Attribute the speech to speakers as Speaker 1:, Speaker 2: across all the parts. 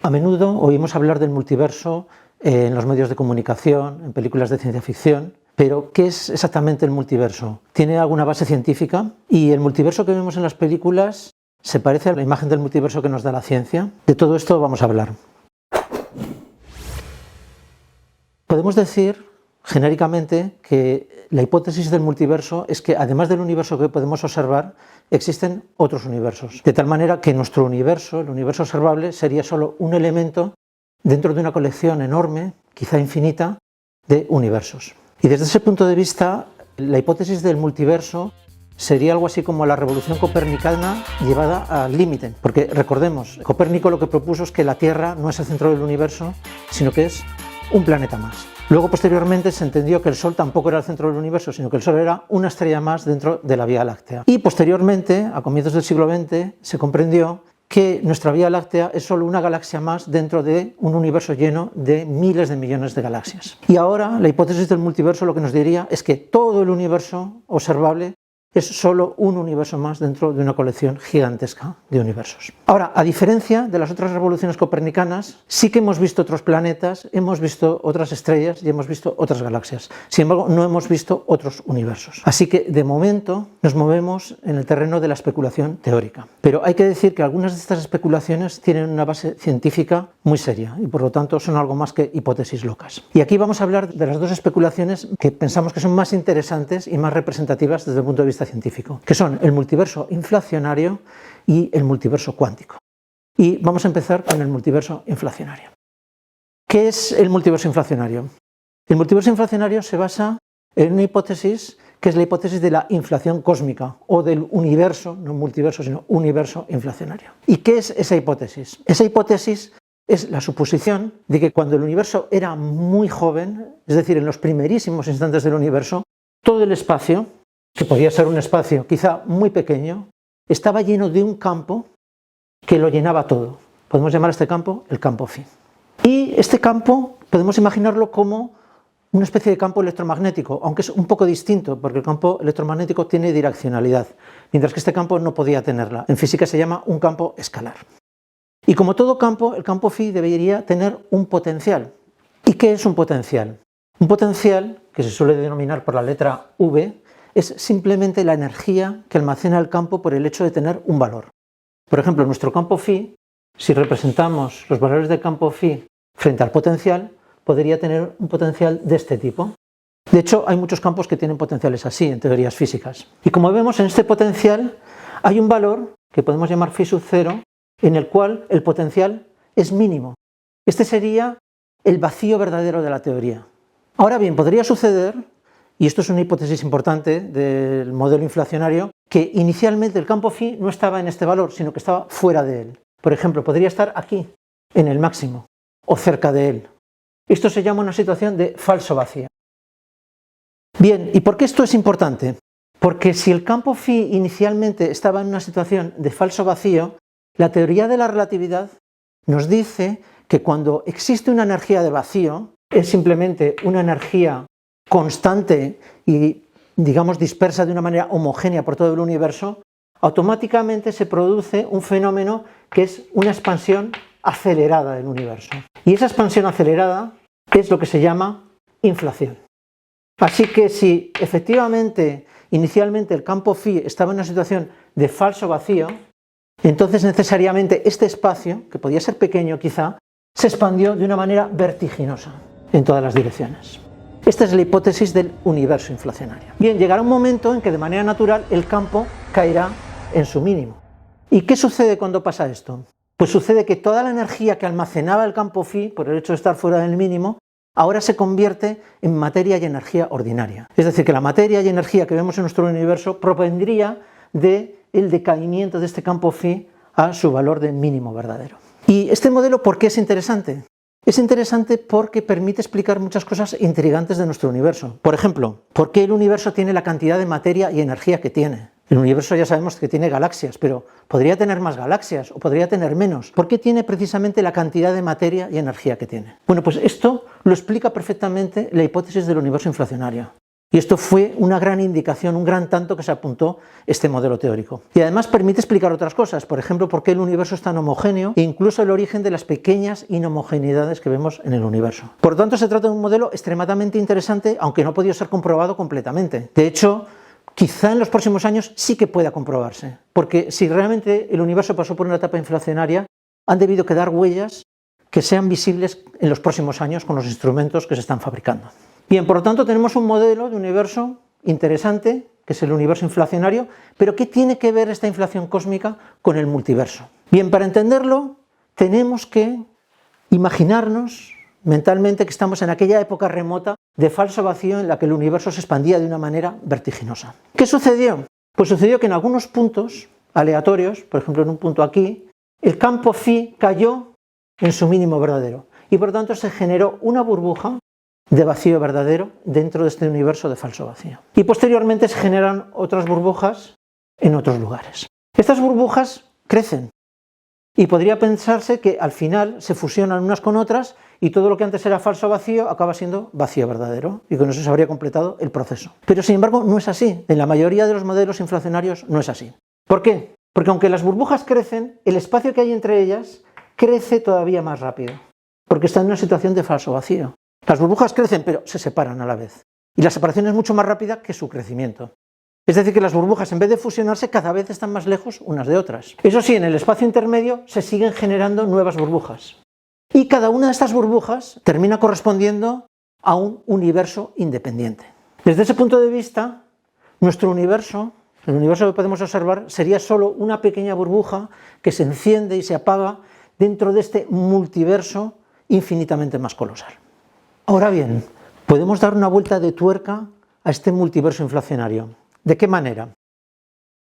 Speaker 1: A menudo oímos hablar del multiverso en los medios de comunicación, en películas de ciencia ficción, pero ¿qué es exactamente el multiverso? ¿Tiene alguna base científica? ¿Y el multiverso que vemos en las películas se parece a la imagen del multiverso que nos da la ciencia? De todo esto vamos a hablar. Podemos decir genéricamente que la hipótesis del multiverso es que además del universo que podemos observar, existen otros universos, de tal manera que nuestro universo, el universo observable, sería solo un elemento dentro de una colección enorme, quizá infinita, de universos. Y desde ese punto de vista, la hipótesis del multiverso sería algo así como la revolución copernicana llevada al límite, porque recordemos, Copérnico lo que propuso es que la Tierra no es el centro del universo, sino que es un planeta más. Luego, posteriormente, se entendió que el Sol tampoco era el centro del universo, sino que el Sol era una estrella más dentro de la Vía Láctea. Y posteriormente, a comienzos del siglo XX, se comprendió que nuestra Vía Láctea es solo una galaxia más dentro de un universo lleno de miles de millones de galaxias. Y ahora, la hipótesis del multiverso lo que nos diría es que todo el universo observable es solo un universo más dentro de una colección gigantesca de universos. Ahora, a diferencia de las otras revoluciones copernicanas, sí que hemos visto otros planetas, hemos visto otras estrellas y hemos visto otras galaxias. Sin embargo, no hemos visto otros universos. Así que, de momento, nos movemos en el terreno de la especulación teórica. Pero hay que decir que algunas de estas especulaciones tienen una base científica muy seria y, por lo tanto, son algo más que hipótesis locas. Y aquí vamos a hablar de las dos especulaciones que pensamos que son más interesantes y más representativas desde el punto de vista científico, que son el multiverso inflacionario y el multiverso cuántico. Y vamos a empezar con el multiverso inflacionario. ¿Qué es el multiverso inflacionario? El multiverso inflacionario se basa en una hipótesis que es la hipótesis de la inflación cósmica o del universo, no multiverso, sino universo inflacionario. ¿Y qué es esa hipótesis? Esa hipótesis es la suposición de que cuando el universo era muy joven, es decir, en los primerísimos instantes del universo, todo el espacio, que podía ser un espacio quizá muy pequeño, estaba lleno de un campo que lo llenaba todo. Podemos llamar a este campo el campo phi. Y este campo podemos imaginarlo como una especie de campo electromagnético, aunque es un poco distinto, porque el campo electromagnético tiene direccionalidad, mientras que este campo no podía tenerla. En física se llama un campo escalar. Y como todo campo, el campo phi debería tener un potencial. ¿Y qué es un potencial? Un potencial, que se suele denominar por la letra V, es simplemente la energía que almacena el campo por el hecho de tener un valor. Por ejemplo, nuestro campo phi, si representamos los valores del campo phi frente al potencial, podría tener un potencial de este tipo. De hecho, hay muchos campos que tienen potenciales así en teorías físicas. Y como vemos, en este potencial hay un valor que podemos llamar phi sub 0, en el cual el potencial es mínimo. Este sería el vacío verdadero de la teoría. Ahora bien, podría suceder, y esto es una hipótesis importante del modelo inflacionario, que inicialmente el campo phi no estaba en este valor, sino que estaba fuera de él. Por ejemplo, podría estar aquí, en el máximo, o cerca de él. Esto se llama una situación de falso vacío. Bien, ¿y por qué esto es importante? Porque si el campo phi inicialmente estaba en una situación de falso vacío, la teoría de la relatividad nos dice que cuando existe una energía de vacío, es simplemente una energía constante y, digamos, dispersa de una manera homogénea por todo el universo, automáticamente se produce un fenómeno que es una expansión acelerada del universo. Y esa expansión acelerada es lo que se llama inflación. Así que si efectivamente inicialmente el campo phi estaba en una situación de falso vacío, entonces necesariamente este espacio, que podía ser pequeño quizá, se expandió de una manera vertiginosa en todas las direcciones. Esta es la hipótesis del universo inflacionario. Bien, llegará un momento en que de manera natural el campo caerá en su mínimo. ¿Y qué sucede cuando pasa esto? Pues sucede que toda la energía que almacenaba el campo phi, por el hecho de estar fuera del mínimo, ahora se convierte en materia y energía ordinaria. Es decir, que la materia y energía que vemos en nuestro universo propendría del decaimiento de este campo phi a su valor de mínimo verdadero. ¿Y este modelo por qué es interesante? Es interesante porque permite explicar muchas cosas intrigantes de nuestro universo. Por ejemplo, ¿por qué el universo tiene la cantidad de materia y energía que tiene? El universo ya sabemos que tiene galaxias, pero ¿podría tener más galaxias o podría tener menos? ¿Por qué tiene precisamente la cantidad de materia y energía que tiene? Bueno, pues esto lo explica perfectamente la hipótesis del universo inflacionario. Y esto fue una gran indicación, un gran tanto que se apuntó este modelo teórico. Y además permite explicar otras cosas, por ejemplo, por qué el universo es tan homogéneo e incluso el origen de las pequeñas inhomogeneidades que vemos en el universo. Por lo tanto, se trata de un modelo extremadamente interesante, aunque no ha podido ser comprobado completamente. De hecho, quizá en los próximos años sí que pueda comprobarse, porque si realmente el universo pasó por una etapa inflacionaria, han debido quedar huellas que sean visibles en los próximos años con los instrumentos que se están fabricando. Bien, por lo tanto tenemos un modelo de universo interesante, que es el universo inflacionario, pero ¿qué tiene que ver esta inflación cósmica con el multiverso? Bien, para entenderlo tenemos que imaginarnos mentalmente que estamos en aquella época remota de falso vacío en la que el universo se expandía de una manera vertiginosa. ¿Qué sucedió? Pues sucedió que en algunos puntos aleatorios, por ejemplo en un punto aquí, el campo phi cayó en su mínimo verdadero y por lo tanto se generó una burbuja de vacío verdadero dentro de este universo de falso vacío. Y posteriormente se generan otras burbujas en otros lugares. Estas burbujas crecen y podría pensarse que al final se fusionan unas con otras y todo lo que antes era falso vacío acaba siendo vacío verdadero y con eso se habría completado el proceso. Pero sin embargo no es así, en la mayoría de los modelos inflacionarios no es así. ¿Por qué? Porque aunque las burbujas crecen, el espacio que hay entre ellas crece todavía más rápido, porque está en una situación de falso vacío. Las burbujas crecen, pero se separan a la vez. Y la separación es mucho más rápida que su crecimiento. Es decir, que las burbujas, en vez de fusionarse, cada vez están más lejos unas de otras. Eso sí, en el espacio intermedio se siguen generando nuevas burbujas. Y cada una de estas burbujas termina correspondiendo a un universo independiente. Desde ese punto de vista, nuestro universo, el universo que podemos observar, sería solo una pequeña burbuja que se enciende y se apaga dentro de este multiverso infinitamente más colosal. Ahora bien, podemos dar una vuelta de tuerca a este multiverso inflacionario. ¿De qué manera?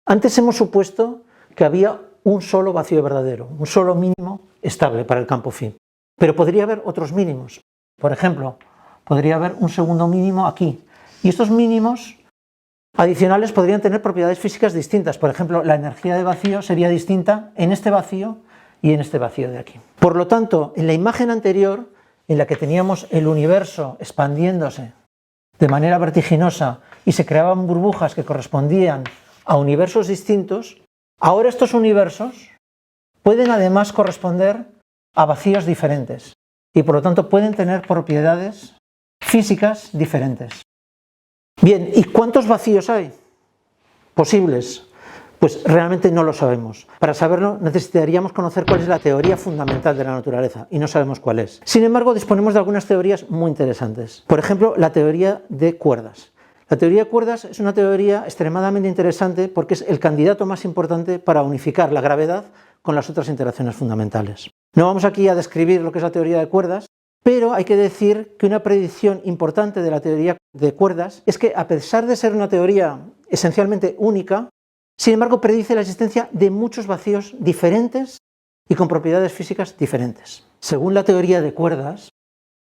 Speaker 1: Antes hemos supuesto que había un solo vacío verdadero, un solo mínimo estable para el campo phi. Pero podría haber otros mínimos. Por ejemplo, podría haber un segundo mínimo aquí. Y estos mínimos adicionales podrían tener propiedades físicas distintas. Por ejemplo, la energía de vacío sería distinta en este vacío y en este vacío de aquí. Por lo tanto, en la imagen anterior, en la que teníamos el universo expandiéndose de manera vertiginosa y se creaban burbujas que correspondían a universos distintos, ahora estos universos pueden además corresponder a vacíos diferentes y por lo tanto pueden tener propiedades físicas diferentes. Bien, ¿y cuántos vacíos hay posibles? Pues realmente no lo sabemos. Para saberlo necesitaríamos conocer cuál es la teoría fundamental de la naturaleza y no sabemos cuál es. Sin embargo, disponemos de algunas teorías muy interesantes. Por ejemplo, la teoría de cuerdas. La teoría de cuerdas es una teoría extremadamente interesante porque es el candidato más importante para unificar la gravedad con las otras interacciones fundamentales. No vamos aquí a describir lo que es la teoría de cuerdas, pero hay que decir que una predicción importante de la teoría de cuerdas es que, a pesar de ser una teoría esencialmente única, sin embargo, predice la existencia de muchos vacíos diferentes y con propiedades físicas diferentes. Según la teoría de cuerdas,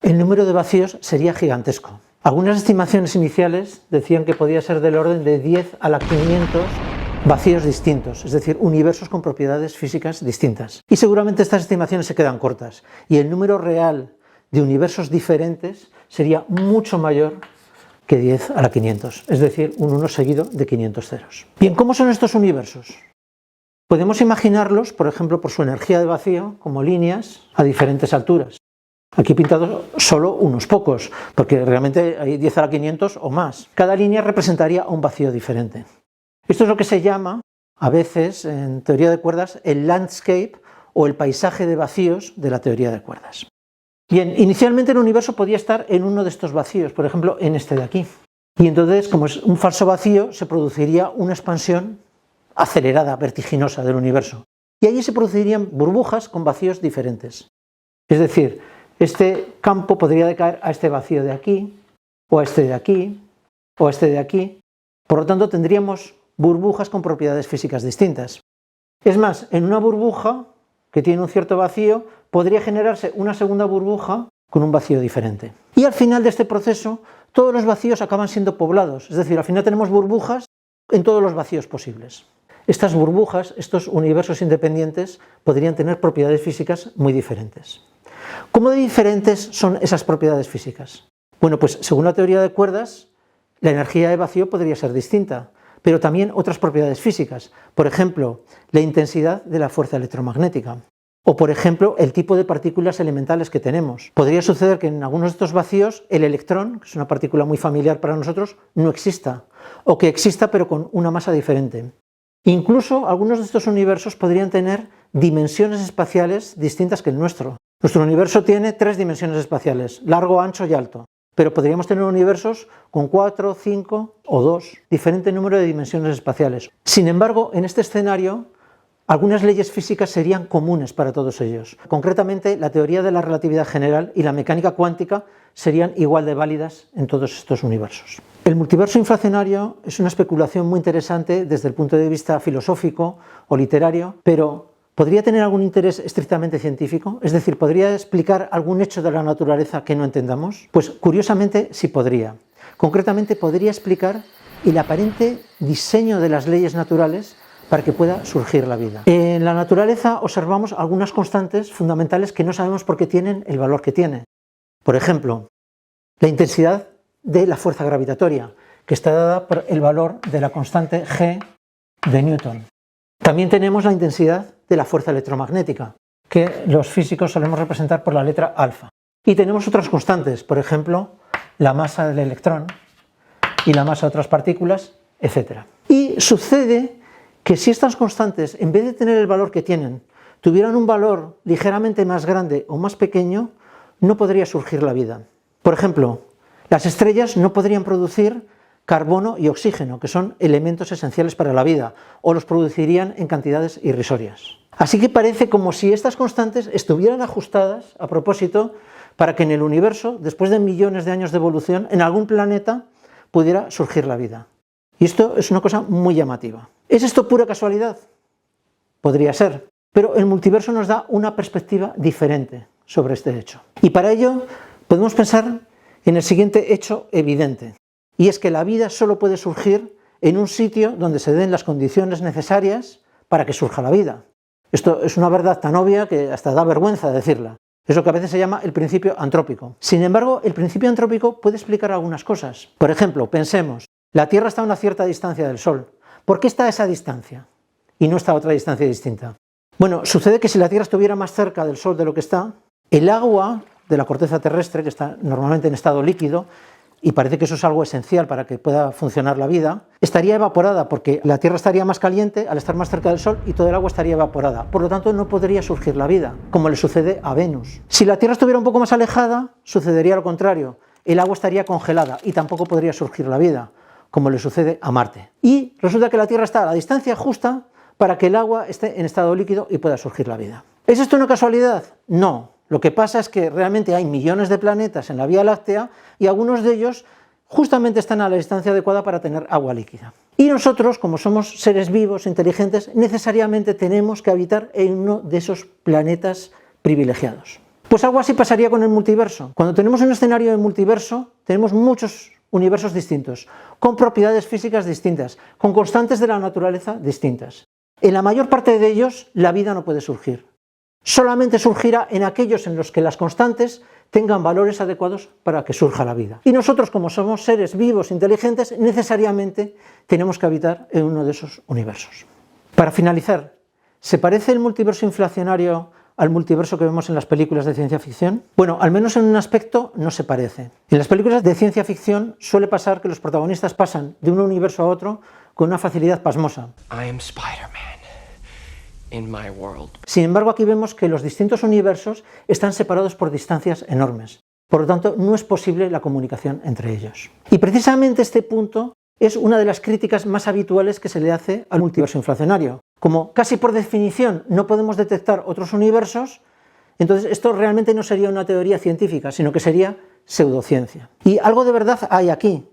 Speaker 1: el número de vacíos sería gigantesco. Algunas estimaciones iniciales decían que podía ser del orden de 10 a la 500 vacíos distintos, es decir, universos con propiedades físicas distintas. Y seguramente estas estimaciones se quedan cortas y el número real de universos diferentes sería mucho mayor que 10 a la 500, es decir, un 1 seguido de 500 ceros. Bien, ¿cómo son estos universos? Podemos imaginarlos, por ejemplo, por su energía de vacío, como líneas a diferentes alturas. Aquí he pintado solo unos pocos, porque realmente hay 10 a la 500 o más. Cada línea representaría un vacío diferente. Esto es lo que se llama, a veces, en teoría de cuerdas, el landscape o el paisaje de vacíos de la teoría de cuerdas. Bien, inicialmente el universo podía estar en uno de estos vacíos, por ejemplo, en este de aquí. Y entonces, como es un falso vacío, se produciría una expansión acelerada, vertiginosa del universo. Y allí se producirían burbujas con vacíos diferentes. Es decir, este campo podría decaer a este vacío de aquí, o a este de aquí, o a este de aquí. Por lo tanto, tendríamos burbujas con propiedades físicas distintas. Es más, en una burbuja que tiene un cierto vacío, podría generarse una segunda burbuja con un vacío diferente. Y al final de este proceso, todos los vacíos acaban siendo poblados, es decir, al final tenemos burbujas en todos los vacíos posibles. Estas burbujas, estos universos independientes, podrían tener propiedades físicas muy diferentes. ¿Cómo de diferentes son esas propiedades físicas? Bueno, pues según la teoría de cuerdas, la energía de vacío podría ser distinta, pero también otras propiedades físicas, por ejemplo, la intensidad de la fuerza electromagnética, o por ejemplo, el tipo de partículas elementales que tenemos. Podría suceder que en algunos de estos vacíos el electrón, que es una partícula muy familiar para nosotros, no exista, o que exista pero con una masa diferente. Incluso algunos de estos universos podrían tener dimensiones espaciales distintas que el nuestro. Nuestro universo tiene 3 dimensiones espaciales, largo, ancho y alto, pero podríamos tener universos con 4, 5 o 2, diferente número de dimensiones espaciales. Sin embargo, en este escenario, algunas leyes físicas serían comunes para todos ellos. Concretamente, la teoría de la relatividad general y la mecánica cuántica serían igual de válidas en todos estos universos. El multiverso inflacionario es una especulación muy interesante desde el punto de vista filosófico o literario, pero ¿podría tener algún interés estrictamente científico? Es decir, ¿podría explicar algún hecho de la naturaleza que no entendamos? Pues curiosamente sí podría. Concretamente podría explicar el aparente diseño de las leyes naturales para que pueda surgir la vida. En la naturaleza observamos algunas constantes fundamentales que no sabemos por qué tienen el valor que tienen. Por ejemplo, la intensidad de la fuerza gravitatoria, que está dada por el valor de la constante G de Newton. También tenemos la intensidad de la fuerza electromagnética, que los físicos solemos representar por la letra alfa. Y tenemos otras constantes, por ejemplo, la masa del electrón y la masa de otras partículas, etc. Y sucede que si estas constantes, en vez de tener el valor que tienen, tuvieran un valor ligeramente más grande o más pequeño, no podría surgir la vida. Por ejemplo, las estrellas no podrían producir carbono y oxígeno, que son elementos esenciales para la vida, o los producirían en cantidades irrisorias. Así que parece como si estas constantes estuvieran ajustadas a propósito para que en el universo, después de millones de años de evolución, en algún planeta pudiera surgir la vida. Y esto es una cosa muy llamativa. ¿Es esto pura casualidad? Podría ser, pero el multiverso nos da una perspectiva diferente sobre este hecho. Y para ello podemos pensar en el siguiente hecho evidente, y es que la vida solo puede surgir en un sitio donde se den las condiciones necesarias para que surja la vida. Esto es una verdad tan obvia que hasta da vergüenza decirla. Es lo que a veces se llama el principio antrópico. Sin embargo, el principio antrópico puede explicar algunas cosas. Por ejemplo, pensemos, la Tierra está a una cierta distancia del Sol. ¿Por qué está a esa distancia y no está a otra distancia distinta? Bueno, sucede que si la Tierra estuviera más cerca del Sol de lo que está, el agua de la corteza terrestre, que está normalmente en estado líquido, y parece que eso es algo esencial para que pueda funcionar la vida, estaría evaporada porque la Tierra estaría más caliente al estar más cerca del Sol y todo el agua estaría evaporada. Por lo tanto, no podría surgir la vida, como le sucede a Venus. Si la Tierra estuviera un poco más alejada, sucedería lo contrario. El agua estaría congelada y tampoco podría surgir la vida, como le sucede a Marte. Y resulta que la Tierra está a la distancia justa para que el agua esté en estado líquido y pueda surgir la vida. ¿Es esto una casualidad? No. Lo que pasa es que realmente hay millones de planetas en la Vía Láctea y algunos de ellos justamente están a la distancia adecuada para tener agua líquida. Y nosotros, como somos seres vivos, inteligentes, necesariamente tenemos que habitar en uno de esos planetas privilegiados. Pues algo así pasaría con el multiverso. Cuando tenemos un escenario de multiverso, tenemos muchos universos distintos, con propiedades físicas distintas, con constantes de la naturaleza distintas. En la mayor parte de ellos, la vida no puede surgir. Solamente surgirá en aquellos en los que las constantes tengan valores adecuados para que surja la vida. Y nosotros, como somos seres vivos, inteligentes, necesariamente tenemos que habitar en uno de esos universos. Para finalizar, ¿se parece el multiverso inflacionario al multiverso que vemos en las películas de ciencia ficción? Bueno, al menos en un aspecto no se parece. En las películas de ciencia ficción suele pasar que los protagonistas pasan de un universo a otro con una facilidad pasmosa.
Speaker 2: I am Spider-Man in my world.
Speaker 1: Sin embargo, aquí vemos que los distintos universos están separados por distancias enormes. Por lo tanto, no es posible la comunicación entre ellos. Y precisamente este punto es una de las críticas más habituales que se le hace al multiverso inflacionario. Como casi por definición no podemos detectar otros universos, entonces esto realmente no sería una teoría científica, sino que sería pseudociencia. Y algo de verdad hay aquí,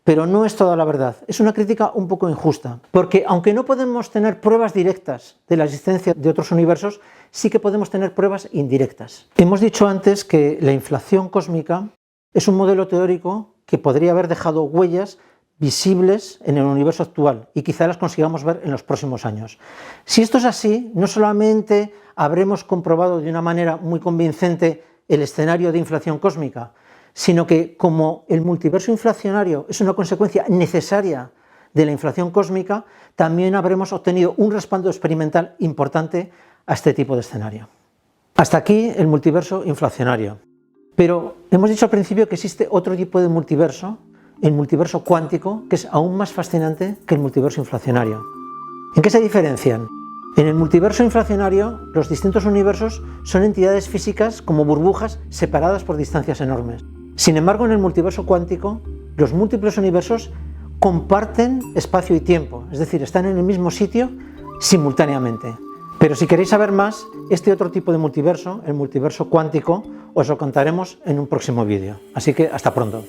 Speaker 1: pero no es toda la verdad. Es una crítica un poco injusta, porque aunque no podemos tener pruebas directas de la existencia de otros universos, sí que podemos tener pruebas indirectas. Hemos dicho antes que la inflación cósmica es un modelo teórico que podría haber dejado huellas visibles en el universo actual y quizá las consigamos ver en los próximos años. Si esto es así, no solamente habremos comprobado de una manera muy convincente el escenario de inflación cósmica, sino que como el multiverso inflacionario es una consecuencia necesaria de la inflación cósmica, también habremos obtenido un respaldo experimental importante a este tipo de escenario. Hasta aquí el multiverso inflacionario. Pero hemos dicho al principio que existe otro tipo de multiverso, el multiverso cuántico, que es aún más fascinante que el multiverso inflacionario. ¿En qué se diferencian? En el multiverso inflacionario, los distintos universos son entidades físicas como burbujas separadas por distancias enormes. Sin embargo, en el multiverso cuántico, los múltiples universos comparten espacio y tiempo, es decir, están en el mismo sitio simultáneamente. Pero si queréis saber más, este otro tipo de multiverso, el multiverso cuántico, os lo contaremos en un próximo vídeo. Así que hasta pronto.